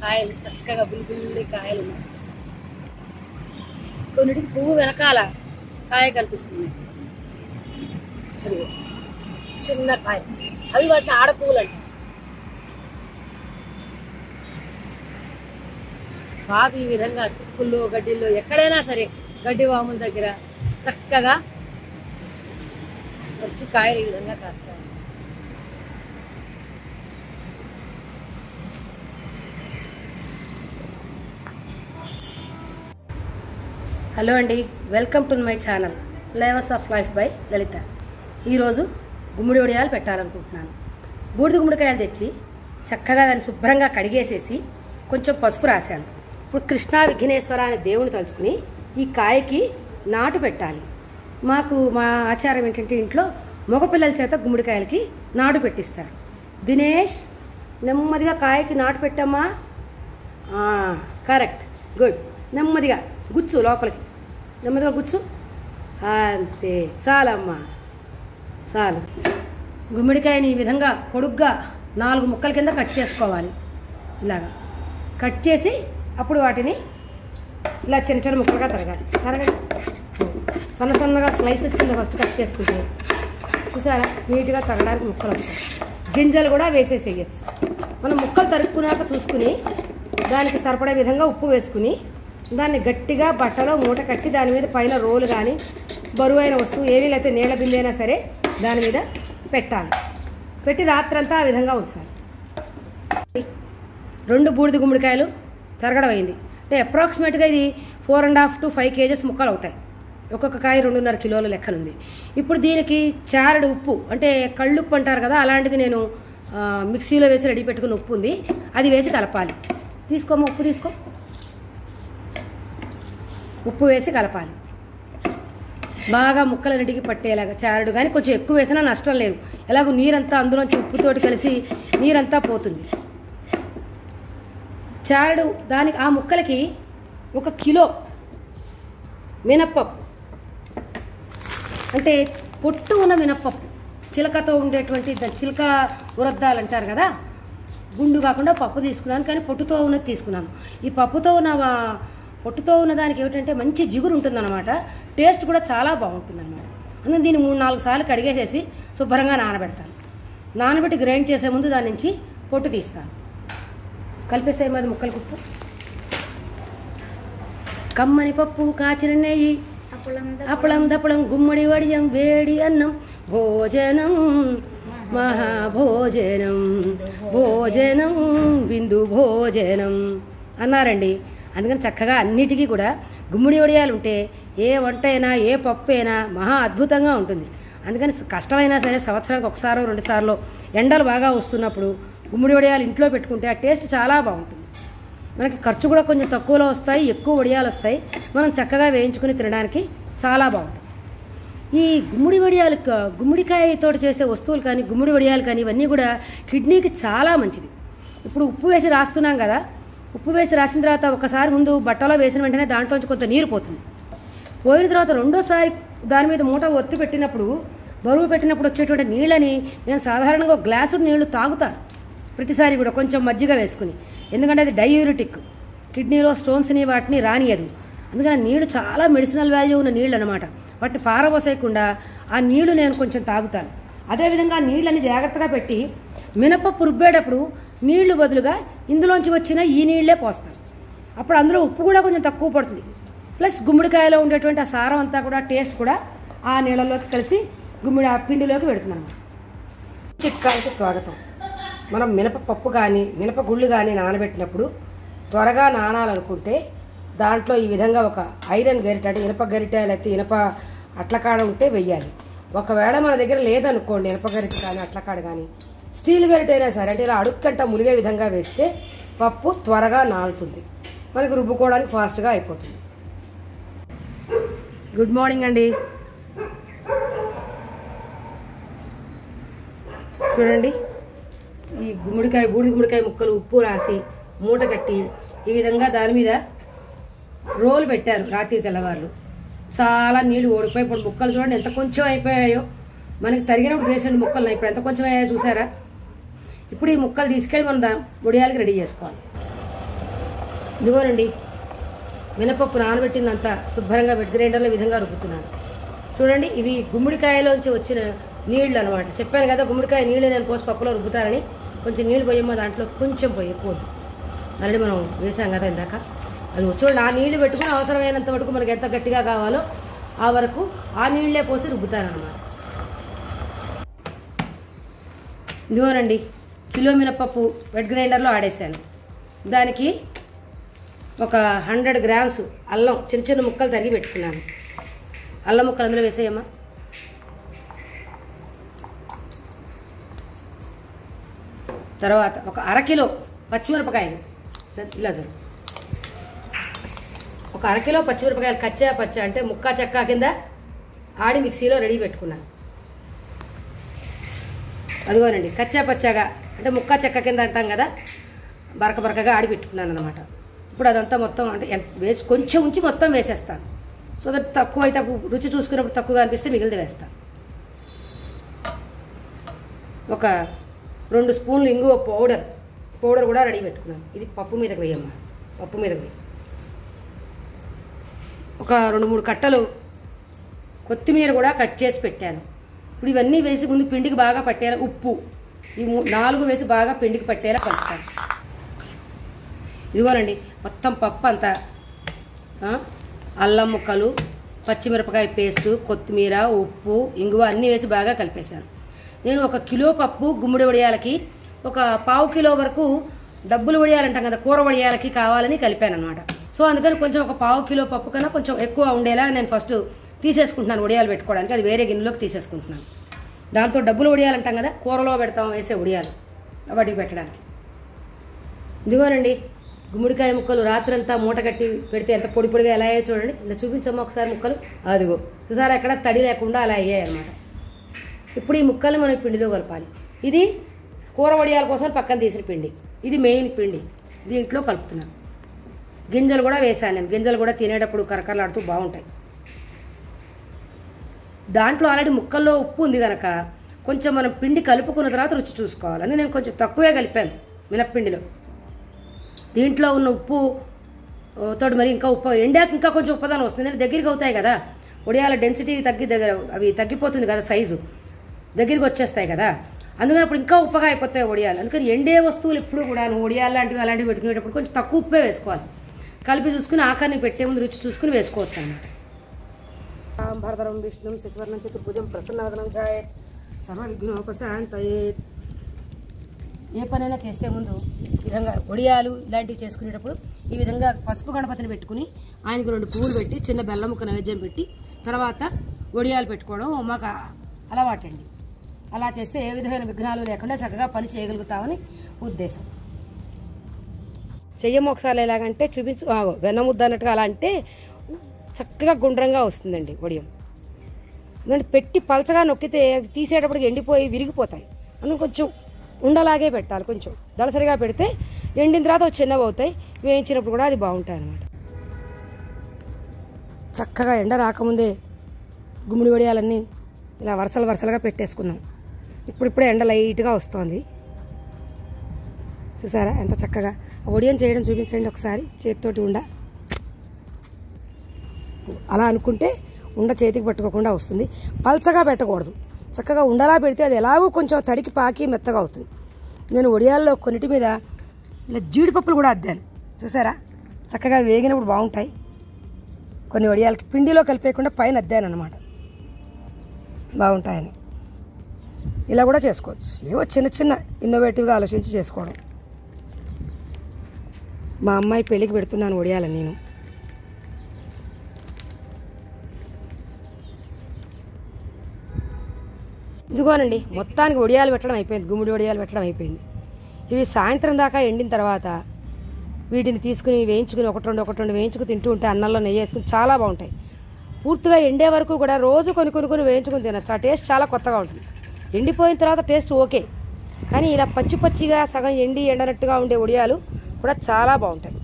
కాయలు చక్కగా బుల్లి కాయలు ఉన్నాయి. కొన్నిటికి పువ్వు వెనకాల కాయ కనిపిస్తుంది. అది చిన్న కాయ, అవి వాటిని ఆడపువ్వులు అంట. బాగా ఈ విధంగా తుక్కుల్లో గడ్డిల్లో ఎక్కడైనా సరే గడ్డి వాముల దగ్గర చక్కగా వచ్చి కాయలు ఈ విధంగా కాస్తాయి. హలో అండి, welcome to my channel flavours of life by Lalitha. ఈరోజు గుమ్మడి వడియాలు పెట్టాలనుకుంటున్నాను. బూడిద గుమ్మడికాయలు తెచ్చి చక్కగా దాన్ని శుభ్రంగా కడిగేసేసి కొంచెం పసుపు రాశాను. ఇప్పుడు కృష్ణా విఘ్నేశ్వర అనే దేవుని తలుచుకుని ఈ కాయకి నాటు పెట్టాలి. మా ఆచారం ఏంటంటే ఇంట్లో మగపిల్లల చేత గుమ్మడికాయలకి నాటు పెట్టిస్తారు. దినేష్, నెమ్మదిగా కాయకి నాటు పెట్టమ్మా. Correct, good. నెమ్మదిగా గుచ్చు, లోపలికి నెమ్మదిగా గుచ్చు. అంతే, చాలమ్మా, చాలు. గుమ్మడికాయని ఈ విధంగా పొడుగ్గా 4 ముక్కల కింద కట్ చేసుకోవాలి. ఇలాగా కట్ చేసి అప్పుడు వాటిని ఇలా చిన్న చిన్న ముక్కలుగా తరగండి. సన్న సన్నగా స్లైసెస్ కింద ఫస్ట్ కట్ చేసుకుంటే చూసారా నీట్గా తరగడానికి ముక్కలు వస్తాయి. గింజలు కూడా వేసేసేయచ్చు. మనం ముక్కలు తరుక్కున్నాక చూసుకుని దానికి సరిపడే విధంగా ఉప్పు వేసుకుని దాన్ని గట్టిగా బట్టలో మూట కట్టి దాని మీద పైన రోలు కానీ బరువైన వస్తువు ఏమీ లేకపోతే నీళ్ళ బిందె అయినా సరే దాని మీద పెట్టాలి. పెట్టి రాత్రంతా ఆ విధంగా ఉంచాలి. 2 బూడిద గుమ్మడికాయలు తరగడం అయింది. అంటే అప్రాక్సిమేట్గా ఇది 4.5 to 5 kgs ముక్కలు అవుతాయి. ఒక్కొక్క కాయ 2.5 కిలోల లెక్కనుంది. ఇప్పుడు దీనికి చారడు ఉప్పు, అంటే కళ్ళుప్పు అంటారు కదా, అలాంటిది నేను మిక్సీలో వేసి రెడీ పెట్టుకుని ఉప్పు ఉంది, అది వేసి కలపాలి. తీసుకోమా, ఉప్పు తీసుకో. ఉప్పు వేసి కలపాలి. బాగా ముక్కలన్నిటికి పట్టేలాగా చారడు, కానీ కొంచెం ఎక్కువ వేసినా నష్టం లేదు. ఎలాగో నీరంతా అందులోంచి ఉప్పుతోటి కలిసి నీరంతా పోతుంది. చారడు దానికి ఆ ముక్కలకి 1 కిలో మినప్పప్పు, అంటే పొట్టు ఉన్న మినప్పప్పు, చిలకతో ఉండేటువంటి చిలక ఉరద్దాలు అంటారు కదా, గుండు కాకుండా పప్పు తీసుకున్నాను, కానీ పొట్టుతో ఉన్నది తీసుకున్నాను. ఈ పొట్టుతో ఉన్న దానికి ఏమిటంటే మంచి జిగురు ఉంటుందన్నమాట. టేస్ట్ కూడా చాలా బాగుంటుందన్నమాట. అందుకని దీన్ని 3-4 సార్లు కడిగేసేసి శుభ్రంగా నానబెడతాను. నానబెట్టి గ్రైండ్ చేసే ముందు దాని నుంచి పొట్టు తీస్తాను. కలిపేసే మరి ముక్కలు కుప్పు, కమ్మని పప్పు, కాచిన నెయ్యి, అప్పళం దప్పడం, గుమ్మడి వడియం, వేడి అన్నం, భోజనం మహాభోజనం, భోజనం బిందు భోజనం అన్నారండి. అందుకని చక్కగా అన్నిటికీ కూడా గుమ్మడి వడియాలు ఉంటే ఏ వంట అయినా ఏ పప్పు అయినా మహా అద్భుతంగా ఉంటుంది. అందుకని కష్టమైనా సరే సంవత్సరానికి 1-2 సార్లు ఎండలు బాగా వస్తున్నప్పుడు గుమ్మడి వడియాలు ఇంట్లో పెట్టుకుంటే ఆ టేస్ట్ చాలా బాగుంటుంది. మనకి ఖర్చు కూడా కొంచెం తక్కువలో వస్తాయి, ఎక్కువ వడియాలు వస్తాయి. మనం చక్కగా వేయించుకుని తినడానికి చాలా బాగుంటుంది. ఈ గుమ్మడి వడియాలు, గుమ్మడికాయతో చేసే వస్తువులు కానీ గుమ్మడి వడియాలు కానీ ఇవన్నీ కూడా కిడ్నీకి చాలా మంచిది. ఇప్పుడు ఉప్పు వేసి రాస్తున్నాం కదా, ఉప్పు వేసి రాసిన తర్వాత ఒకసారి ముందు బట్టలో వేసిన వెంటనే దాంట్లోంచి కొంత నీరు పోతుంది. పోయిన తర్వాత రెండోసారి దాని మీద మూట ఒత్తి పెట్టినప్పుడు, బరువు పెట్టినప్పుడు వచ్చేటువంటి నీళ్ళని నేను సాధారణంగా 1 గ్లాసు నీళ్లు తాగుతాను ప్రతిసారి కూడా, కొంచెం మజ్జిగ వేసుకుని. ఎందుకంటే అది డయూరిటిక్, కిడ్నీలో స్టోన్స్ని వాటిని రానియదు. అందుకని నీళ్లు చాలా మెడిసినల్ వాల్యూ ఉన్న నీళ్ళు అనమాట. వాటిని పారబోసేయకుండా ఆ నీళ్లు నేను కొంచెం తాగుతాను. అదేవిధంగా నీళ్ళని జాగ్రత్తగా పెట్టి మినపప్పు రుబ్బేటప్పుడు నీళ్లు బదులుగా ఇందులోంచి వచ్చిన ఈ నీళ్లే పోస్తాను. అప్పుడు అందులో ఉప్పు కూడా కొంచెం తక్కువ పడుతుంది. ప్లస్ గుమ్మడికాయలో ఉండేటువంటి ఆ సారం అంతా కూడా, టేస్ట్ కూడా ఆ నీళ్ళలోకి కలిసి గుమ్మడి ఆ పిండిలోకి పెడుతుంది అన్నమాట. చిట్కాలకి స్వాగతం. మనం మినపప్పు కానీ మినపగుళ్ళు కానీ నానబెట్టినప్పుడు త్వరగా నానాలనుకుంటే దాంట్లో ఈ విధంగా ఒక ఐరన్ గరిటె, అంటే ఇనప గరిటె లేకపోతే ఇనప అట్లకాడ ఉంటే వెయ్యాలి. ఒకవేళ మన దగ్గర లేదనుకోండి ఇనప గరిటె కానీ అట్లకాడ కానీ, స్టీల్ గరిటె అయినా సరే, అంటే ఇలా అడుక్కంట ములిగే విధంగా వేస్తే పప్పు త్వరగా నానుతుంది, మనకు రుబ్బుకోవడానికి ఫాస్ట్గా అయిపోతుంది. గుడ్ మార్నింగ్ అండి. చూడండి, ఈ బూడిద గుమ్మడికాయ ముక్కలు ఉప్పు రాసి మూట కట్టి ఈ విధంగా దాని మీద రోలు పెట్టారు రాత్రి తెల్లవారులు. చాలా నీళ్ళు ఓడిపోయి ఇప్పుడు ముక్కలు చూడండి ఎంత కొంచెం అయిపోయాయో. మనకి తరిగినప్పుడు వేసిన ముక్కలు ఇప్పుడు ఎంత కొంచెం అయ్యాయో చూసారా. ఇప్పుడు ఈ ముక్కలు తీసుకెళ్ళి మనం వడియాలకి రెడీ చేసుకోవాలి. ఇదిగోనండి మినపప్పు నానబెట్టిందంతా శుభ్రంగా వెట్ గ్రైండర్లో విధంగా రుబ్బుతున్నాను. చూడండి, ఇవి గుమ్మడికాయలోంచి వచ్చిన నీళ్ళు అనమాట. చెప్పాను కదా గుమ్మడికాయ నీళ్ళు నేను పోసి పప్పులో రుబ్బుతారని. కొంచెం నీళ్ళు పోయమ్మా, దాంట్లో కొంచెం పోయి ఎక్కువ వద్దు. ఆల్రెడీ మనం వేసాం కదా ఇందాక. అది చూడండి, ఆ నీళ్లు పెట్టుకుని అవసరమైనంత వరకు మనకి ఎంత గట్టిగా కావాలో ఆ వరకు ఆ నీళ్ళే పోసి రుబ్బుతానమాట. ఇదిగోనండి కిలో మినపప్పు వెట్ గ్రైండర్లో ఆడేసాను. దానికి ఒక 100 గ్రామ్స్ అల్లం చిన్న చిన్న ముక్కలు తరిగి పెట్టుకున్నాను. అల్లం ముక్కలు అందులో వేసేయమ్మా. తర్వాత ఒక 1/2 కిలో పచ్చిమిరపకాయలు, ఇలా చూడు, ఒక 1/2 కిలో పచ్చిమిరపకాయలు కచ్చా పచ్చ అంటే ముక్కా చెక్క కింద ఆడి మిక్సీలో రెడీ పెట్టుకున్నాను. అదిగోనండి కచ్చా పచ్చాగా అంటే ముక్కా చెక్క కింద అంటాం కదా, బరక బరకగా ఆడి పెట్టుకున్నాను అనమాట. ఇప్పుడు అదంతా మొత్తం అంటే వేసి కొంచెం ఉంచి మొత్తం వేసేస్తాను. సో దట్ తక్కువ అయితే రుచి చూసుకున్నప్పుడు తక్కువగా అనిపిస్తే మిగిలిది వేస్తాను. ఒక 2 స్పూన్లు ఇంగువ పౌడర్ కూడా రెడీ పెట్టుకున్నాను. ఇది పప్పు మీదకి వేయమ్మా, పప్పు మీదకి వేయి. ఒక 2-3 కట్టలు కొత్తిమీర కూడా కట్ చేసి పెట్టాను. ఇప్పుడు ఇవన్నీ వేసి ముందు పిండికి బాగా పట్టేలా ఉప్పు ఈ 4 వేసి బాగా పిండికి పట్టేలా కలుపుతాను. ఇదిగోనండి మొత్తం పప్పు అంతా అల్లం ముక్కలు, పచ్చిమిరపకాయ పేస్టు, కొత్తిమీర, ఉప్పు, ఇంగువ అన్నీ వేసి బాగా కలిపేశాను. నేను 1 కిలో పప్పు గుమ్మడి వడియాలకి ఒక 1/2 కిలో వరకు డబ్బులు వడియాలంటాం కదా, కూర వడియాలకి కావాలని కలిపాను అనమాట. సో అందుకని కొంచెం ఒక 1/2 కిలో పప్పు కన్నా కొంచెం ఎక్కువ ఉండేలా నేను ఫస్ట్ తీసేసుకుంటున్నాను వడియాలు పెట్టుకోవడానికి. అది వేరే గిన్నెలోకి తీసేసుకుంటున్నాను. దాంతో డబ్బులు వడియాలంటాం కదా, కూరలో పెడతాం వేసే వడియాలు, వాటికి పెట్టడానికి. ఇదిగోనండి గుమ్మడికాయ ముక్కలు రాత్రంతా మూట కట్టి పెడితే ఎంత పొడి పొడిగా ఎలా అయ్యాయో చూడండి. ఇలా చూపించమ్మా ఒకసారి ముక్కలు. అదిగో చూసారా, ఎక్కడ తడి లేకుండా అలా అయ్యాయి అనమాట. ఇప్పుడు ఈ ముక్కల్ని మనం పిండిలో కలపాలి. ఇది కూర వడియాల కోసం పక్కన తీసిన పిండి, ఇది మెయిన్ పిండి, దీంట్లో కలుపుతున్నాను. గింజలు కూడా వేసాను నేను. గింజలు కూడా తినేటప్పుడు కరకరలాడుతూ బాగుంటాయి. దాంట్లో ఆల్రెడీ ముక్కల్లో ఉప్పు ఉంది కనుక కొంచెం మనం పిండి కలుపుకున్న తర్వాత రుచి చూసుకోవాలని నేను కొంచెం తక్కువే కలిపాను మినప్పిండిలో. దీంట్లో ఉన్న ఉప్పు తోటి మరి ఇంకా ఉప్పు ఎండాక ఇంకా కొంచెం ఉప్పదానం వస్తుంది. దగ్గరికి అవుతాయి కదా వడియాల డెన్సిటీ అవి తగ్గిపోతుంది కదా, సైజు దగ్గరికి వచ్చేస్తాయి కదా, అందుకని ఇప్పుడు ఇంకా ఉప్పగా అయిపోతాయి వడియాలు. అందుకని ఎండే వస్తువులు ఎప్పుడు కూడా వడియాలు లాంటివి అలాంటివి పెట్టుకునేటప్పుడు కొంచెం తక్కువ ఉప్పే వేసుకోవాలి. కలిపి చూసుకుని ఆఖరిని పెట్టే ముందు రుచి చూసుకుని వేసుకోవచ్చు అన్నమాట. భరతరం విష్ణుం శశివర్ణం చతుర్భుజం ప్రసన్నవదనం ఛాయేత్ సర్వ విఘ్నోపశాంతయేత్. ఏ పనైనా చేసే ముందు ఈ విధంగా వడియాలు ఇలాంటివి చేసుకునేటప్పుడు ఈ విధంగా పసుపు గణపతిని పెట్టుకుని ఆయనకు 2 పువ్వులు పెట్టి చిన్న బెల్లం ముక్క నైవేద్యం పెట్టి తర్వాత వడియాలు పెట్టుకోవడం మాకు అలవాటండి. అలా చేస్తే ఏ విధమైన విఘ్నాలు లేకుండా చక్కగా పని చేయగలుగుతామని ఉద్దేశం. చెయ్యము ఒకసారి ఎలాగంటే చూపించు, వెన్న ముద్ద అన్నట్టుగా అలా అంటే చక్కగా గుండ్రంగా వస్తుందండి వడియం. ఎందుకంటే పెట్టి పలచగా నొక్కితే తీసేటప్పటికి ఎండిపోయి విరిగిపోతాయి. అందుకని కొంచెం ఉండలాగే పెట్టాలి. కొంచెం దళసరిగా పెడితే ఎండిన తర్వాత చిన్నవి అవుతాయి, వేయించినప్పుడు కూడా అది బాగుంటాయి అన్నమాట. చక్కగా ఎండ రాకముందే గుమ్మడి వడియాలన్నీ ఇలా వరుసలుగా పెట్టేసుకున్నాం. ఇప్పుడిప్పుడే ఎండ లైట్గా వస్తుంది. చూసారా ఎంత చక్కగా వడియం చేయడం చూపించండి ఒకసారి. చేతితోటి ఉండ అలా అనుకుంటే ఉండ చేతికి పట్టుకోకుండా వస్తుంది. పల్చగా పెట్టకూడదు, చక్కగా ఉండలా పెడితే అది ఎలాగో కొంచెం తడికి పాకి మెత్తగా అవుతుంది. నేను వడియాల్లో కొన్నిటి మీద ఇలా జీడిపప్పులు కూడా అద్దాను. చూసారా చక్కగా వేగినప్పుడు బాగుంటాయి. కొన్ని వడియాలకి పిండిలో కలిపేయకుండా పైన అద్దాను అనమాట, బాగుంటాయని. ఇలా కూడా చేసుకోవచ్చు. ఏవో చిన్న చిన్న ఇన్నోవేటివ్గా ఆలోచించి చేసుకోవడం. మా అమ్మాయి పెళ్ళికి పెడుతున్నాను వడియాలని నేను. ఇదిగోనండి మొత్తానికి వడియాలు పెట్టడం అయిపోయింది, గుమ్మడి వడియాలు పెట్టడం అయిపోయింది. ఇవి సాయంత్రం దాకా ఎండిన తర్వాత వీటిని తీసుకుని వేయించుకుని ఒకటి రెండు వేయించుకుని తింటూ ఉంటే అన్నంలో నెయ్యి వేసుకుని చాలా బాగుంటాయి. పూర్తిగా ఎండే వరకు కూడా రోజు కొన్ని వేయించుకుని తినచ్చు. ఆ టేస్ట్ చాలా కొత్తగా ఉంటుంది. ఎండిపోయిన తర్వాత టేస్ట్ ఓకే, కానీ ఇలా పచ్చిగా సగం ఎండనట్టుగా ఉండే వడియాలు కూడా చాలా బాగుంటాయి.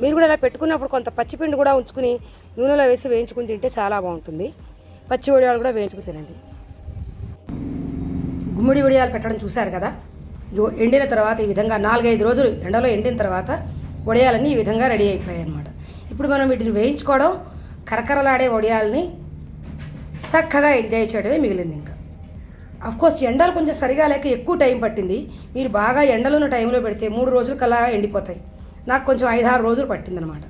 మీరు కూడా ఇలా పెట్టుకున్నప్పుడు కొంత పచ్చిపిండి కూడా ఉంచుకుని నూనెలో వేసి వేయించుకుని తింటే చాలా బాగుంటుంది. పచ్చి వడియాలు కూడా వేయించుకుని తినండి. గుమ్మడి వడియాలు పెట్టడం చూశారు కదా. ఎండిన తర్వాత ఈ విధంగా 4-5 రోజులు ఎండలో ఎండిన తర్వాత వడియాలన్నీ ఈ విధంగా రెడీ అయిపోయాయి అన్నమాట. ఇప్పుడు మనం వీటిని వేయించుకోవడం, కరకరలాడే వడియాలని చక్కగా ఎంజాయ్ చేయడమే మిగిలింది. ఇంకా అఫ్కోర్స్ ఎండలు కొంచెం సరిగా లేక ఎక్కువ టైం పట్టింది. మీరు బాగా ఎండలున్న టైంలో పెడితే 3 రోజుల కల్లా ఎండిపోతాయి. నాకు కొంచెం 5-6 రోజులు పట్టిందనమాట.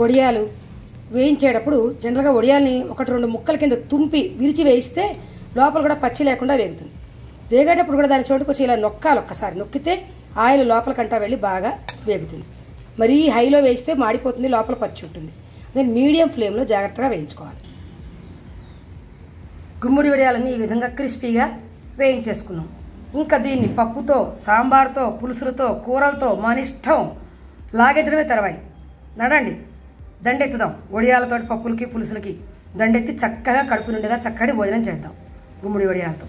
వడియాలు వేయించేటప్పుడు జనరల్గా వడియాల్ని 1-2 ముక్కల కింద తుంపి విరిచి వేయిస్తే లోపల కూడా పచ్చి లేకుండా వేగుతుంది. వేగేటప్పుడు కూడా దాని చోటుకు వచ్చి ఇలా నొక్కాలి. ఒక్కసారి నొక్కితే ఆయిల్ లోపలికంటా వెళ్ళి బాగా వేగుతుంది. మరీ హైలో వేయిస్తే మాడిపోతుంది, లోపల పచ్చి ఉంటుంది. నేను మీడియం ఫ్లేమ్లో జాగ్రత్తగా వేయించుకోవాలి. గుమ్మడి వడియాలన్నీ ఈ విధంగా క్రిస్పీగా వేయించేసుకున్నాం. ఇంకా దీన్ని పప్పుతో, సాంబార్తో, పులుసులతో, కూరలతో మన ఇష్టం లాగించడమే తర్వాయి. నడండి దండెత్తుదాం. వడియాలతోటి పప్పులకి పులుసులకి దండెత్తి చక్కగా కడుపు నిండుగా చక్కటి భోజనం చేద్దాం గుమ్మడి వడియాలతో.